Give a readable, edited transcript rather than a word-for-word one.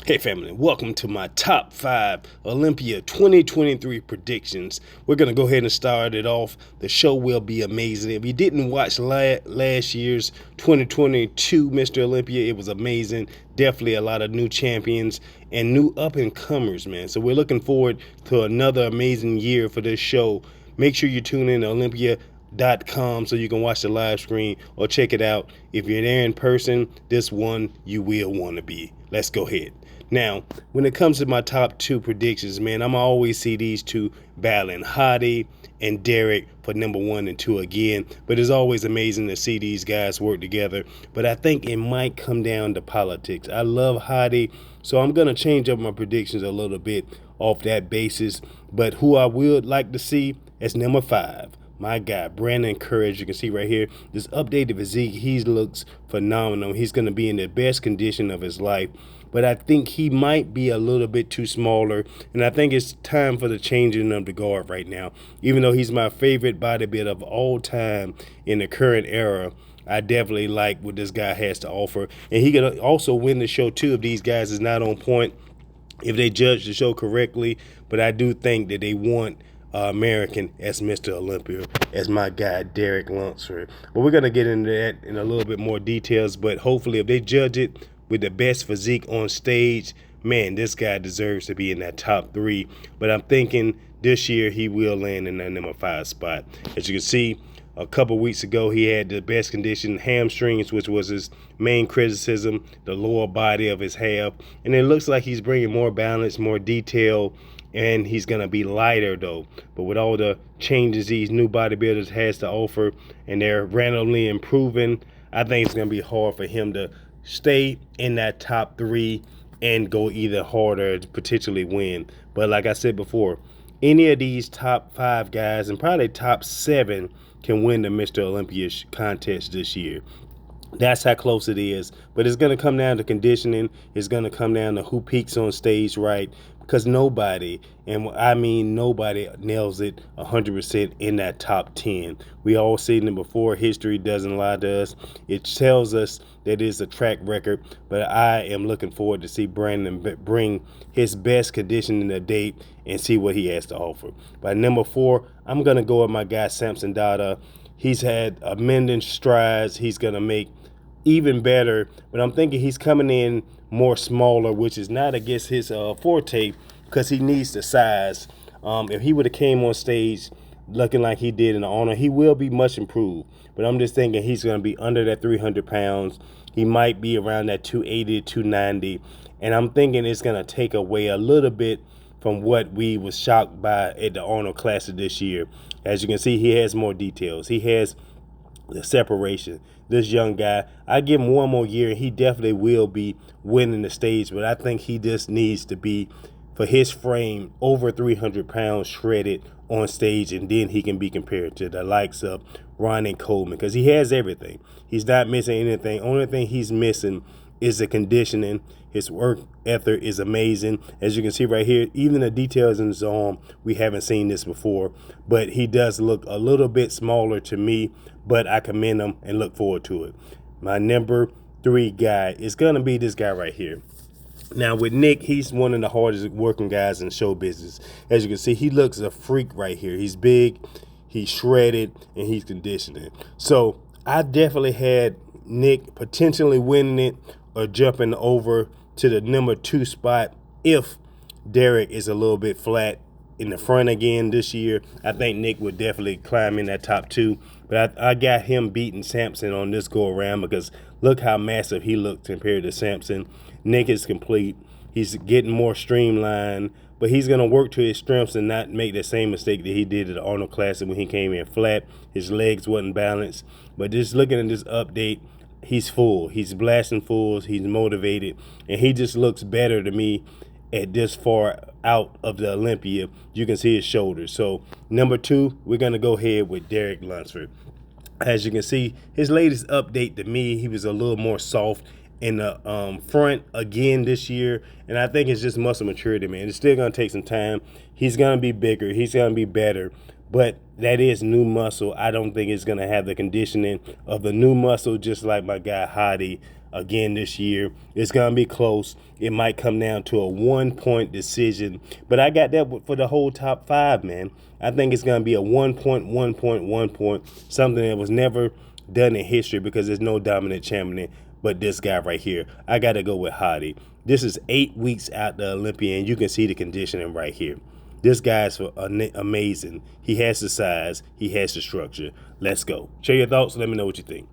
Hey family, welcome to my top 5 Olympia 2023 predictions. We're going to go ahead and start it off. The show will be amazing. If you didn't watch last year's 2022 Mr. Olympia, it was amazing. Definitely a lot of new champions and new up-and-comers, man. So we're looking forward to another amazing year for this show. Make sure you tune in to Olympia.com so you can watch the live screen or check it out. If you're there in person, this one you will want to be. Let's go ahead. Now, when it comes to my top 2 predictions, man, I'm always see these two battling, Hottie and Derek for number 1 and 2 again. But it's always amazing to see these guys work together. But I think it might come down to politics. I love Hottie, so I'm going to change up my predictions a little bit off that basis. But who I would like to see as number 5, my guy, Brandon Courage. You can see right here, this updated physique, he looks phenomenal. He's going to be in the best condition of his life. But I think he might be a little bit too smaller, and I think it's time for the changing of the guard right now. Even though he's my favorite bodybuilder of all time in the current era, I definitely like what this guy has to offer. And he could also win the show, too, if these guys is not on point, if they judge the show correctly. But I do think that they want American as Mr. Olympia, as my guy, Derek Lunsford. But we're going to get into that in a little bit more details. But hopefully, if they judge it with the best physique on stage, man, this guy deserves to be in that top 3. But I'm thinking this year he will land in that number 5 spot. As you can see, a couple weeks ago, he had the best condition hamstrings, which was his main criticism, the lower body of his half. And it looks like he's bringing more balance, more detail, and he's going to be lighter, though. But with all the changes these new bodybuilders has to offer, and they're randomly improving, I think it's going to be hard for him to stay in that top 3 and go either harder to potentially win. But like I said before, any of these top 5 guys and probably top 7 can win the Mr. Olympia contest this year. That's how close it is. But it's going to come down to conditioning. It's going to come down to who peaks on stage right. Because nobody, and I mean nobody, nails it 100% in that top 10. We all seen it before. History doesn't lie to us. It tells us that it's a track record. But I am looking forward to see Brandon bring his best conditioning to date and see what he has to offer. By number 4, I'm going to go with my guy, Samson. He's had amending strides. He's going to make even better, but I'm thinking he's coming in more smaller, which is not against his forte, because he needs the size. If he would have came on stage looking like he did in the Honor, he will be much improved. But I'm just thinking he's going to be under that 300 pounds. He might be around that 280 to 290, and I'm thinking it's going to take away a little bit from what we was shocked by at the Honor Classic this year. As you can see, he has more details. He has the separation. This young guy, I give him one more year, and he definitely will be winning the stage. But I think he just needs to be, for his frame, over 300 pounds shredded on stage, and then he can be compared to the likes of Ronnie Coleman, because he has everything. He's not missing anything. Only thing he's missing is the conditioning. His work ethic is amazing. As you can see right here, even the details in his arm, we haven't seen this before. But he does look a little bit smaller to me, but I commend him and look forward to it. My number 3 guy is going to be this guy right here. Now, with Nick, he's one of the hardest working guys in show business. As you can see, he looks a freak right here. He's big, he's shredded, and he's conditioning. So I definitely had Nick potentially winning it or jumping over to the number 2 spot if Derek is a little bit flat in the front again this year. I think Nick would definitely climb in that top 2. But I got him beating Samson on this go around, because look how massive he looked compared to Samson. Nick is complete. He's getting more streamlined, but he's going to work to his strengths and not make the same mistake that he did at the Arnold Classic when he came in flat. His legs wasn't balanced. But just looking at this update, he's full. He's blasting fulls. He's motivated. And he just looks better to me at this far out of the Olympia. You can see his shoulders. So number 2, we're going to go ahead with Derek Lunsford. As you can see, his latest update to me, he was a little more soft in the front again this year. And I think it's just muscle maturity, man. It's still going to take some time. He's going to be bigger. He's going to be better. But that is new muscle. I don't think it's going to have the conditioning of the new muscle, just like my guy Hottie again this year. It's going to be close. It might come down to a 1-point decision, but I got that for the whole top 5, man. I think it's going to be a 1 point, something that was never done in history because there's no dominant champion but this guy right here. I got to go with Hadi. This is 8 weeks out the Olympia, and you can see the conditioning right here. This guy's amazing. He has the size. He has the structure. Let's go. Share your thoughts. Let me know what you think.